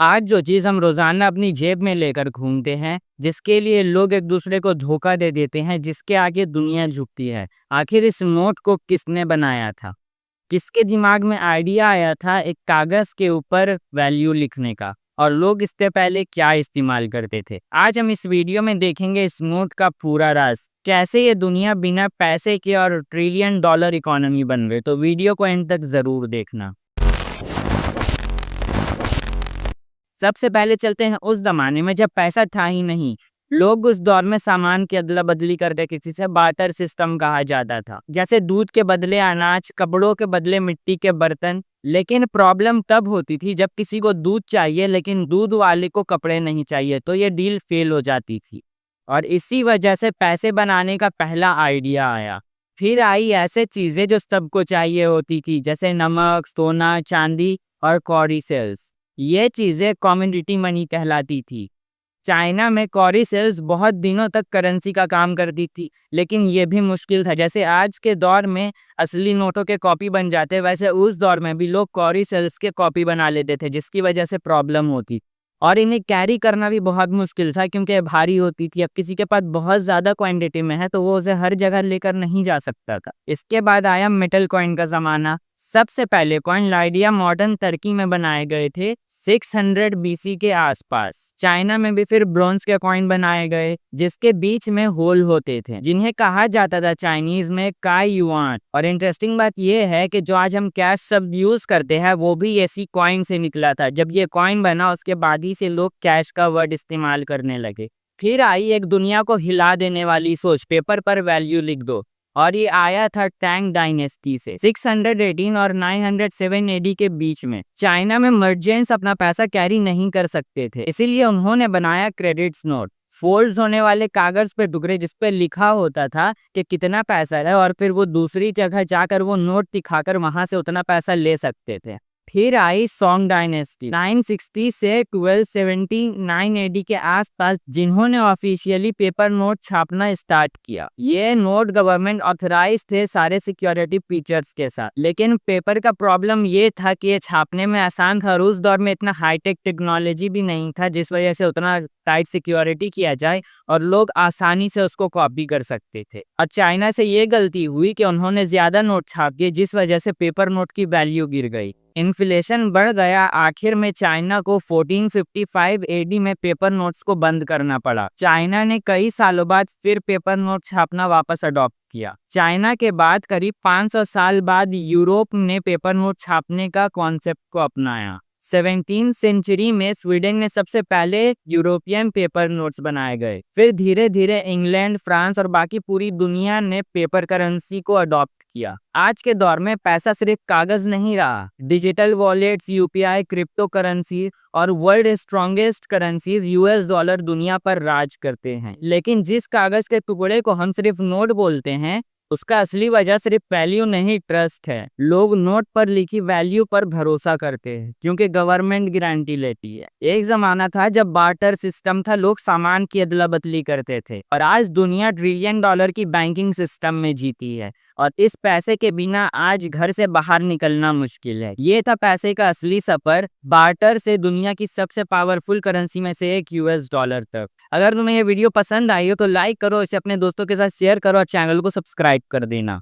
आज जो चीज़ हम रोज़ाना अपनी जेब में लेकर घूमते हैं, जिसके लिए लोग एक दूसरे को धोखा दे देते हैं, जिसके आगे दुनिया झुकती है। आखिर इस नोट को किसने बनाया था? किसके दिमाग में आइडिया आया था एक कागज़ के ऊपर वैल्यू लिखने का? और लोग इससे पहले क्या इस्तेमाल करते थे? आज हम इस वीडियो में देखेंगे इस नोट का पूरा राज़। कैसे ये दुनिया बिना पैसे के और ट्रिलियन डॉलर इकोनॉमी बन गई। तो वीडियो को एंड तक ज़रूर देखना। सबसे पहले चलते हैं उस ज़माने में जब पैसा था ही नहीं। लोग उस दौर में सामान की अदला-बदली करते, किसी से बार्टर सिस्टम कहा जाता था। जैसे दूध के बदले अनाज, कपड़ों के बदले मिट्टी के बर्तन। लेकिन प्रॉब्लम तब होती थी जब किसी को दूध चाहिए लेकिन दूध वाले को कपड़े नहीं चाहिए, तो ये डील फेल हो जाती थी। और इसी वजह से पैसे बनाने का पहला आइडिया आया। फिर आई ऐसे चीज़ें जो सबको चाहिए होती थी, जैसे नमक, सोना, चांदी और कौड़ी सेल्स। ये चीज़ें कमोडिटी मनी कहलाती थी। चाइना में कौड़ी सेल्स बहुत दिनों तक करेंसी का काम करती थी, लेकिन ये भी मुश्किल था। जैसे आज के दौर में असली नोटों के कॉपी बन जाते, वैसे उस दौर में भी लोग कौड़ी सेल्स के कॉपी बना लेते थे, जिसकी वजह से प्रॉब्लम होती। और इन्हें कैरी करना भी बहुत मुश्किल था क्योंकि ये भारी होती थी। अब किसी के पास बहुत ज़्यादा क्वांटिटी में है तो वो उसे हर जगह लेकर नहीं जा सकता था। इसके बाद आया मेटल कॉइन का ज़माना। सबसे पहले कॉइन लाइडिया मॉडर्न तुर्की में बनाए गए थे 600 बीसी के आसपास। चाइना में भी फिर ब्रोंज के कॉइन बनाए गए जिसके बीच में होल होते थे, जिन्हें कहा जाता था चाइनीज में काई युआन। और इंटरेस्टिंग बात यह है कि जो आज हम कैश सब यूज करते हैं वो भी ऐसी कॉइन से निकला था। जब ये कॉइन बना उसके बाद ही से लोग कैश का वर्ड इस्तेमाल करने लगे। फिर आई एक दुनिया को हिला देने वाली सोच, पेपर पर वैल्यू लिख दो। और ये आया था टैंग डायनेस्टी से 618 और 907 एडी के बीच में। चाइना में मर्चेंट्स अपना पैसा कैरी नहीं कर सकते थे, इसीलिए उन्होंने बनाया क्रेडिट्स नोट। फोल्ड होने वाले कागज पे टुकड़े जिस पे लिखा होता था कि कितना पैसा है, और फिर वो दूसरी जगह जाकर वो नोट दिखाकर वहां से उतना पैसा ले सकते थे। फिर आई सोंग डायनेस्टी 960 से 1279 एडी के आसपास, जिन्होंने ऑफिशियली पेपर नोट छापना स्टार्ट किया। ये नोट गवर्नमेंट ऑथराइज थे सारे सिक्योरिटी फीचर्स के साथ, लेकिन पेपर का प्रॉब्लम ये था कि ये छापने में आसान था और उस दौर में इतना हाईटेक टेक्नोलॉजी भी नहीं था जिस वजह से उतना टाइट सिक्योरिटी किया जाए और लोग आसानी से उसको कॉपी कर सकते थे। और चाइना से ये गलती हुई कि उन्होंने ज्यादा नोट छाप दिए, जिस वजह से पेपर नोट की वैल्यू गिर गई। इन्फ्लेशन बढ़ गया। आखिर में चाइना को 1455 एडी में पेपर नोट्स को बंद करना पड़ा। चाइना ने कई सालों बाद फिर पेपर नोट छापना वापस अडॉप्ट किया। चाइना के बाद करीब 500 साल बाद यूरोप ने पेपर नोट छापने का कॉन्सेप्ट को अपनाया। 17वीं सेंचुरी में स्वीडन में सबसे पहले यूरोपियन पेपर नोट्स बनाए गए। फिर धीरे धीरे इंग्लैंड, फ्रांस और बाकी पूरी दुनिया ने पेपर करेंसी को अडॉप्ट किया। आज के दौर में पैसा सिर्फ कागज नहीं रहा। Digital wallets, UPI, crypto currency और world strongest currencies US dollar दुनिया पर राज करते हैं। लेकिन जिस कागज के टुकड़े को हम सिर्फ नोट बोलते हैं, उसका असली वजह सिर्फ वैल्यू नहीं, ट्रस्ट है। लोग नोट पर लिखी वैल्यू पर भरोसा करते हैं क्योंकि गवर्नमेंट गारंटी लेती है। एक जमाना था जब बार्टर सिस्टम था, लोग सामान की अदला बदली करते थे। और आज दुनिया ट्रिलियन डॉलर की बैंकिंग सिस्टम में जीती है। और इस पैसे के बिना आज घर से बाहर निकलना मुश्किल है। ये था पैसे का असली सफर, बार्टर से दुनिया की सबसे पावरफुल करेंसी में से एक यूएस डॉलर तक। अगर तुम्हें ये वीडियो पसंद आई हो तो लाइक करो, इसे अपने दोस्तों के साथ शेयर करो और चैनल को सब्सक्राइब कर देना।